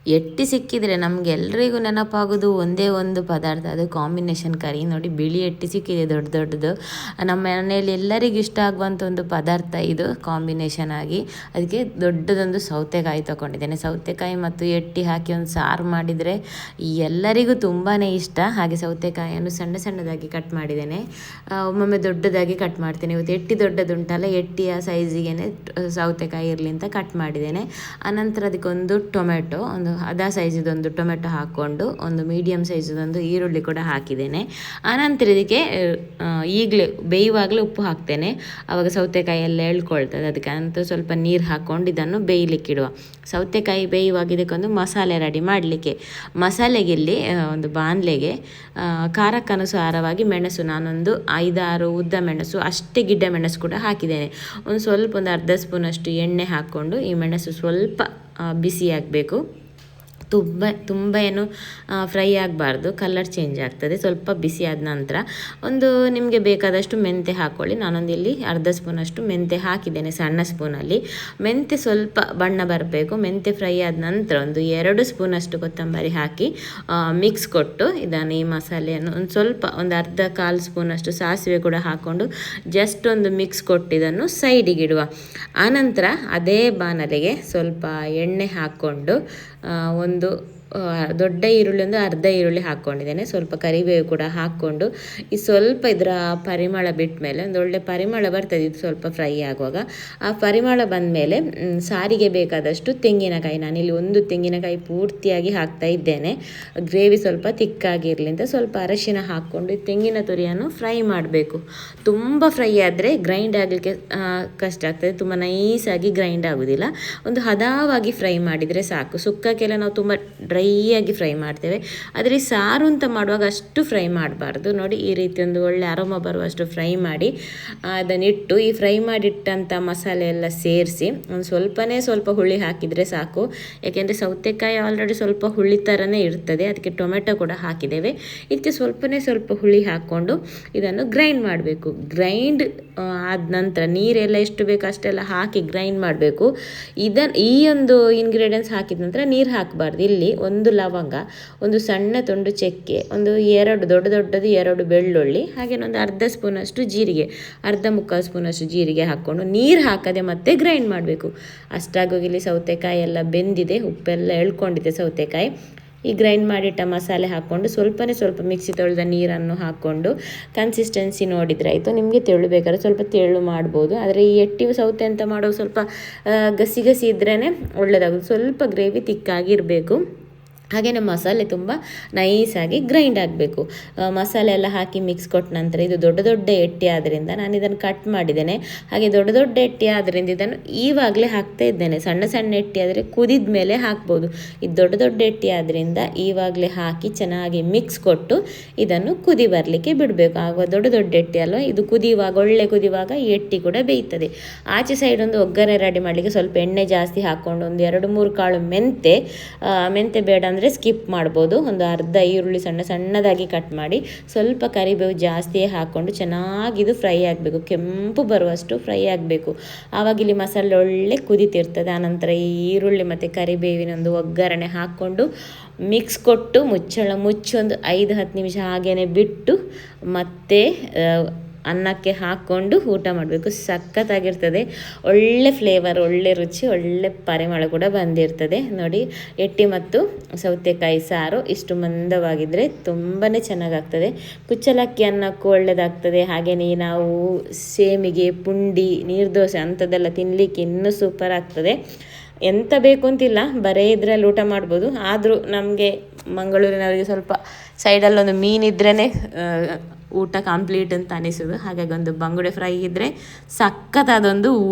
ಎಟ್ಟಿ ಸಿಕ್ಕಿದರೆ ನಮಗೆಲ್ರಿಗೂ ನೆನಪಾಗೋದು ಒಂದೇ ಒಂದು ಪದಾರ್ಥ, ಅದು ಕಾಂಬಿನೇಷನ್ ಕರಿ. ನೋಡಿ, ಬಿಳಿ ಎಟ್ಟಿ ಸಿಕ್ಕಿದೆ ದೊಡ್ಡ ದೊಡ್ಡದು. ನಮ್ಮ ಮನೆಯಲ್ಲಿ ಎಲ್ಲರಿಗೂ ಇಷ್ಟ ಆಗುವಂಥ ಒಂದು ಪದಾರ್ಥ ಇದು ಕಾಂಬಿನೇಷನ್ ಆಗಿ. ಅದಕ್ಕೆ ದೊಡ್ಡದೊಂದು ಸೌತೆಕಾಯಿ ತೊಗೊಂಡಿದ್ದೇನೆ. ಸೌತೆಕಾಯಿ ಮತ್ತು ಎಟ್ಟಿ ಹಾಕಿ ಒಂದು ಸಾರು ಮಾಡಿದರೆ ಎಲ್ಲರಿಗೂ ತುಂಬಾ ಇಷ್ಟ. ಹಾಗೆ ಸೌತೆಕಾಯಿಯನ್ನು ಸಣ್ಣ ಸಣ್ಣದಾಗಿ ಕಟ್ ಮಾಡಿದ್ದೇನೆ. ಒಮ್ಮೊಮ್ಮೆ ದೊಡ್ಡದಾಗಿ ಕಟ್ ಮಾಡ್ತೇನೆ. ಇವತ್ತು ಎಟ್ಟಿ ದೊಡ್ಡದುಂಟಲ್ಲ, ಎಟ್ಟಿಯ ಸೈಜಿಗೆ ಸೌತೆಕಾಯಿ ಇರಲಿ ಅಂತ ಕಟ್ ಮಾಡಿದ್ದೇನೆ. ಆನಂತರ ಅದಕ್ಕೊಂದು ಟೊಮೆಟೊ, ಒಂದು ಅದ ಸೈಜದೊಂದು ಟೊಮೆಟೊ ಹಾಕ್ಕೊಂಡು ಒಂದು ಮೀಡಿಯಮ್ ಸೈಜದೊಂದು ಈರುಳ್ಳಿ ಕೂಡ ಹಾಕಿದ್ದೇನೆ. ಆನಂತರ ಇದಕ್ಕೆ ಈಗಲೇ ಬೇಯುವಾಗಲೇ ಉಪ್ಪು ಹಾಕ್ತೇನೆ, ಆವಾಗ ಸೌತೆಕಾಯಿ ಎಲ್ಲ ಎಳ್ಕೊಳ್ತದೆ. ಅದಕ್ಕೆ ಅಂತ ಸ್ವಲ್ಪ ನೀರು ಹಾಕ್ಕೊಂಡು ಇದನ್ನು ಬೇಯಲಿಕ್ಕಿಡುವ. ಸೌತೆಕಾಯಿ ಬೇಯುವಾಗ ಇದಕ್ಕೊಂದು ಮಸಾಲೆ ರೆಡಿ ಮಾಡಲಿಕ್ಕೆ. ಮಸಾಲೆಗೆ ಇಲ್ಲಿ ಒಂದು ಬಾಣಲೆಗೆ ಖಾರಕ್ಕನುಸಾರವಾಗಿ ಮೆಣಸು, ನಾನೊಂದು 5-6 ಉದ್ದ ಮೆಣಸು, ಅಷ್ಟೇ ಗಿಡ್ಡ ಮೆಣಸು ಕೂಡ ಹಾಕಿದ್ದೇನೆ. ಒಂದು ಅರ್ಧ ಸ್ಪೂನಷ್ಟು ಎಣ್ಣೆ ಹಾಕ್ಕೊಂಡು ಈ ಮೆಣಸು ಸ್ವಲ್ಪ ಬಿಸಿ ಆಗಬೇಕು. ತುಂಬ ಏನು ಫ್ರೈ ಆಗಬಾರ್ದು, ಕಲರ್ ಚೇಂಜ್ ಆಗ್ತದೆ. ಸ್ವಲ್ಪ ಬಿಸಿ ಆದ ನಂತರ ನಿಮಗೆ ಬೇಕಾದಷ್ಟು ಮೆಂತೆ ಹಾಕ್ಕೊಳ್ಳಿ. ನಾನೊಂದು ಇಲ್ಲಿ ಅರ್ಧ ಸ್ಪೂನಷ್ಟು ಮೆಂತೆ ಹಾಕಿದ್ದೇನೆ, ಸಣ್ಣ ಸ್ಪೂನಲ್ಲಿ. ಮೆಂತೆ ಸ್ವಲ್ಪ ಬಣ್ಣ ಬರಬೇಕು. ಮೆಂತೆ ಫ್ರೈ ಆದ ನಂತರ 2 ಸ್ಪೂನಷ್ಟು ಕೊತ್ತಂಬರಿ ಹಾಕಿ ಮಿಕ್ಸ್ ಕೊಟ್ಟು ಇದನ್ನು, ಈ ಮಸಾಲೆಯನ್ನು ಒಂದು ಅರ್ಧ ಕಾಲು ಸ್ಪೂನಷ್ಟು ಸಾಸಿವೆ ಕೂಡ ಹಾಕ್ಕೊಂಡು ಜಸ್ಟ್ ಒಂದು ಮಿಕ್ಸ್ ಕೊಟ್ಟು ಇದನ್ನು ಸೈಡಿಗೆ ಇಡುವ. ಆನಂತರ ಅದೇ ಬಾಣಲೆಗೆ ಸ್ವಲ್ಪ ಎಣ್ಣೆ ಹಾಕ್ಕೊಂಡು ಒಂದು ದೊಡ್ಡ ಈರುಳ್ಳಿ, ಒಂದು ಅರ್ಧ ಈರುಳ್ಳಿ ಹಾಕ್ಕೊಂಡಿದ್ದೇನೆ. ಸ್ವಲ್ಪ ಕರಿಬೇವು ಕೂಡ ಹಾಕ್ಕೊಂಡು ಸ್ವಲ್ಪ ಇದರ ಪರಿಮಳ ಬಿಟ್ಟ ಮೇಲೆ, ಒಂದು ಒಳ್ಳೆ ಪರಿಮಳ ಬರ್ತದೆ ಇದು ಸ್ವಲ್ಪ ಫ್ರೈ ಆಗುವಾಗ. ಆ ಪರಿಮಳ ಬಂದ ಮೇಲೆ ಸಾರಿಗೆ ಬೇಕಾದಷ್ಟು ತೆಂಗಿನಕಾಯಿ, ನಾನಿಲ್ಲಿ 1 ತೆಂಗಿನಕಾಯಿ ಪೂರ್ತಿಯಾಗಿ ಹಾಕ್ತಾ ಇದ್ದೇನೆ. ಗ್ರೇವಿ ಸ್ವಲ್ಪ ತಿಕ್ಕಾಗಿರಲಿ ಅಂತ ಸ್ವಲ್ಪ ಅರಶಿನ ಹಾಕ್ಕೊಂಡು ಈ ತೆಂಗಿನ ತುರಿಯನ್ನು ಫ್ರೈ ಮಾಡಬೇಕು. ತುಂಬ ಫ್ರೈ ಆದರೆ ಗ್ರೈಂಡ್ ಆಗಲಿಕ್ಕೆ ಕಷ್ಟ ಆಗ್ತದೆ, ತುಂಬ ನೈಸಾಗಿ ಗ್ರೈಂಡ್ ಆಗೋದಿಲ್ಲ. ಒಂದು ಹದವಾಗಿ ಫ್ರೈ ಮಾಡಿದರೆ ಸಾಕು. ಸುಕ್ಕಕ್ಕೆಲ್ಲ ನಾವು ತುಂಬ ಡ್ರೈಯಾಗಿ ಫ್ರೈ ಮಾಡ್ತೇವೆ, ಆದರೆ ಸಾರು ಅಂತ ಮಾಡುವಾಗ ಅಷ್ಟು ಫ್ರೈ ಮಾಡಬಾರ್ದು. ನೋಡಿ, ಈ ರೀತಿ ಒಂದು ಒಳ್ಳೆ ಅರೋಮ ಬರುವಷ್ಟು ಫ್ರೈ ಮಾಡಿ ಅದನ್ನಿಟ್ಟು ಈ ಫ್ರೈ ಮಾಡಿಟ್ಟಂಥ ಮಸಾಲೆ ಎಲ್ಲ ಸೇರಿಸಿ ಒಂದು ಸ್ವಲ್ಪ ಹುಳಿ ಹಾಕಿದರೆ ಸಾಕು. ಯಾಕೆಂದರೆ ಸೌತೆಕಾಯಿ ಆಲ್ರೆಡಿ ಸ್ವಲ್ಪ ಹುಳಿ ಥರನೇ ಇರ್ತದೆ, ಅದಕ್ಕೆ ಟೊಮೆಟೊ ಕೂಡ ಹಾಕಿದ್ದೇವೆ. ಇದಕ್ಕೆ ಸ್ವಲ್ಪ ಹುಳಿ ಹಾಕ್ಕೊಂಡು ಇದನ್ನು ಗ್ರೈಂಡ್ ಮಾಡಬೇಕು. ಗ್ರೈಂಡ್ ಆದ ನಂತರ ನೀರೆಲ್ಲ ಎಷ್ಟು ಬೇಕು ಅಷ್ಟೆಲ್ಲ ಹಾಕಿ ಗ್ರೈಂಡ್ ಮಾಡಬೇಕು. ಈ ಒಂದು ಇಂಗ್ರೀಡಿಯೆಂಟ್ಸ್ ಹಾಕಿದ ನಂತರ ನೀರು ಹಾಕಬಾರ್ದು. ಇಲ್ಲಿ 1 ಲವಂಗ, ಒಂದು ಸಣ್ಣ ತುಂಡು ಚಕ್ಕೆ, ಒಂದು 2 ದೊಡ್ಡದು 2 ಬೆಳ್ಳುಳ್ಳಿ, ಹಾಗೆ ಒಂದು ಅರ್ಧ ಸ್ಪೂನಷ್ಟು ಜೀರಿಗೆ, ಮುಕ್ಕಾಲು ಸ್ಪೂನಷ್ಟು ಜೀರಿಗೆ ಹಾಕ್ಕೊಂಡು ನೀರು ಹಾಕದೆ ಮತ್ತೆ ಗ್ರೈಂಡ್ ಮಾಡಬೇಕು. ಅಷ್ಟಾಗೋಗಿ ಇಲ್ಲಿ ಸೌತೆಕಾಯಿ ಎಲ್ಲ ಬೆಂದಿದೆ, ಉಪ್ಪೆಲ್ಲ ಎಳ್ಕೊಂಡಿದೆ ಸೌತೆಕಾಯಿ. ಈ ಗ್ರೈಂಡ್ ಮಾಡಿಟ್ಟ ಮಸಾಲೆ ಹಾಕ್ಕೊಂಡು ಸ್ವಲ್ಪ ಮಿಕ್ಸಿ ತೊಳೆದ ನೀರನ್ನು ಹಾಕ್ಕೊಂಡು ಕನ್ಸಿಸ್ಟೆನ್ಸಿ ನೋಡಿದರೆ ಆಯಿತು. ನಿಮಗೆ ತೆಳು ಬೇಕಾದ್ರೆ ಸ್ವಲ್ಪ ತೆಳು ಮಾಡ್ಬೋದು, ಆದರೆ ಈ ಎಟ್ಟಿ ಸೌತೆ ಅಂತ ಮಾಡೋ ಸ್ವಲ್ಪ ಗಸಿ ಇದ್ರೇ ಒಳ್ಳೆಯದಾಗೋದು. ಸ್ವಲ್ಪ ಗ್ರೇವಿ ತಿಕ್ಕಾಗಿರಬೇಕು. ಹಾಗೆಯೇ ಮಸಾಲೆ ತುಂಬ ನೈಸಾಗಿ ಗ್ರೈಂಡ್ ಆಗಬೇಕು. ಮಸಾಲೆ ಎಲ್ಲ ಹಾಕಿ ಮಿಕ್ಸ್ ಕೊಟ್ಟ ನಂತರ ಇದು ದೊಡ್ಡ ಎಟ್ಟಿ ಆದ್ದರಿಂದ ನಾನು ಇದನ್ನು ಕಟ್ ಮಾಡಿದ್ದೇನೆ. ಹಾಗೆ ದೊಡ್ಡ ಎಟ್ಟಿ ಆದ್ದರಿಂದ ಇದನ್ನು ಈವಾಗಲೇ ಹಾಕ್ತಾ ಇದ್ದೇನೆ. ಸಣ್ಣ ಎಟ್ಟಿ ಆದರೆ ಕುದಿದ ಮೇಲೆ ಹಾಕ್ಬೋದು. ಇದು ದೊಡ್ಡ ಎಟ್ಟಿ ಆದ್ದರಿಂದ ಈವಾಗಲೇ ಹಾಕಿ ಚೆನ್ನಾಗಿ ಮಿಕ್ಸ್ ಕೊಟ್ಟು ಇದನ್ನು ಕುದಿ ಬರಲಿಕ್ಕೆ ಬಿಡಬೇಕು. ಆಗ ದೊಡ್ಡ ಎಟ್ಟಿ ಅಲ್ವ, ಇದು ಒಳ್ಳೆ ಕುದಿಯುವಾಗ ಈ ಎಟ್ಟಿ ಕೂಡ ಬೇಯ್ತದೆ. ಆಚೆ ಸೈಡ್ ಒಂದು ಒಗ್ಗರಣೆ ರೆಡಿ ಮಾಡಲಿಕ್ಕೆ ಸ್ವಲ್ಪ ಎಣ್ಣೆ ಜಾಸ್ತಿ ಹಾಕ್ಕೊಂಡು ಒಂದು 2-3 ಕಾಳು ಮೆಂತೆ ಬೇಡ ಅಂದರೆ ಸ್ಕಿಪ್ ಮಾಡ್ಬೋದು. ಒಂದು ಅರ್ಧ ಈರುಳ್ಳಿ ಸಣ್ಣದಾಗಿ ಕಟ್ ಮಾಡಿ ಸ್ವಲ್ಪ ಕರಿಬೇವು ಜಾಸ್ತಿಯೇ ಹಾಕ್ಕೊಂಡು ಚೆನ್ನಾಗಿ ಇದು ಫ್ರೈ ಆಗಬೇಕು, ಕೆಂಪು ಬರುವಷ್ಟು ಫ್ರೈ ಆಗಬೇಕು. ಆವಾಗ ಇಲ್ಲಿ ಮಸಾಲೆ ಒಳ್ಳೆ ಕುದಿತಿರ್ತದೆ. ಆನಂತರ ಈ ಈರುಳ್ಳಿ ಮತ್ತು ಕರಿಬೇವಿನ ಒಂದು ಒಗ್ಗರಣೆ ಹಾಕ್ಕೊಂಡು ಮಿಕ್ಸ್ ಕೊಟ್ಟು ಮುಚ್ಚಿ ಒಂದು 5-10 ನಿಮಿಷ ಹಾಗೇ ಬಿಟ್ಟು ಮತ್ತೆ ಅನ್ನಕ್ಕೆ ಹಾಕ್ಕೊಂಡು ಊಟ ಮಾಡಬೇಕು. ಸಖತ್ತಾಗಿರ್ತದೆ, ಒಳ್ಳೆ ಫ್ಲೇವರ್, ಒಳ್ಳೆ ರುಚಿ, ಒಳ್ಳೆ ಪರಿಮಳ ಕೂಡ ಬಂದಿರ್ತದೆ. ನೋಡಿ, ಎಟ್ಟಿ ಮತ್ತು ಸೌತೆಕಾಯಿ ಸಾರು ಇಷ್ಟು ಮಂದವಾಗಿದ್ದರೆ ತುಂಬಾ ಚೆನ್ನಾಗಾಗ್ತದೆ. ಕುಚ್ಚಲಕ್ಕಿ ಅನ್ನಕ್ಕೂ ಒಳ್ಳೆಯದಾಗ್ತದೆ. ಹಾಗೆಯೇ ನಾವು ಸೇಮಿಗೆ, ಪುಂಡಿ, ನೀರ್ದೋಸೆ ಅಂಥದ್ದೆಲ್ಲ ತಿನ್ನಲಿಕ್ಕೆ ಇನ್ನೂ ಸೂಪರ್ ಆಗ್ತದೆ. ಎಂತ ಬೇಕು ಅಂತಿಲ್ಲ, ಬರೇ ಇದರಲ್ಲಿ ಊಟ ಮಾಡ್ಬೋದು. ಆದರೂ ನಮಗೆ ಮಂಗಳೂರಿನವರಿಗೆ ಸ್ವಲ್ಪ ಸೈಡಲ್ಲೊಂದು ಮೀನಿದ್ರೇ ಊಟ ಕಂಪ್ಲೀಟ್ ಅಂತ ಅನಿಸೋದು. ಹಾಗಾಗಿ ಒಂದು ಬಂಗುಡೆ ಫ್ರೈ ಇದ್ದರೆ ಸಖತ್ತಾದೊಂದು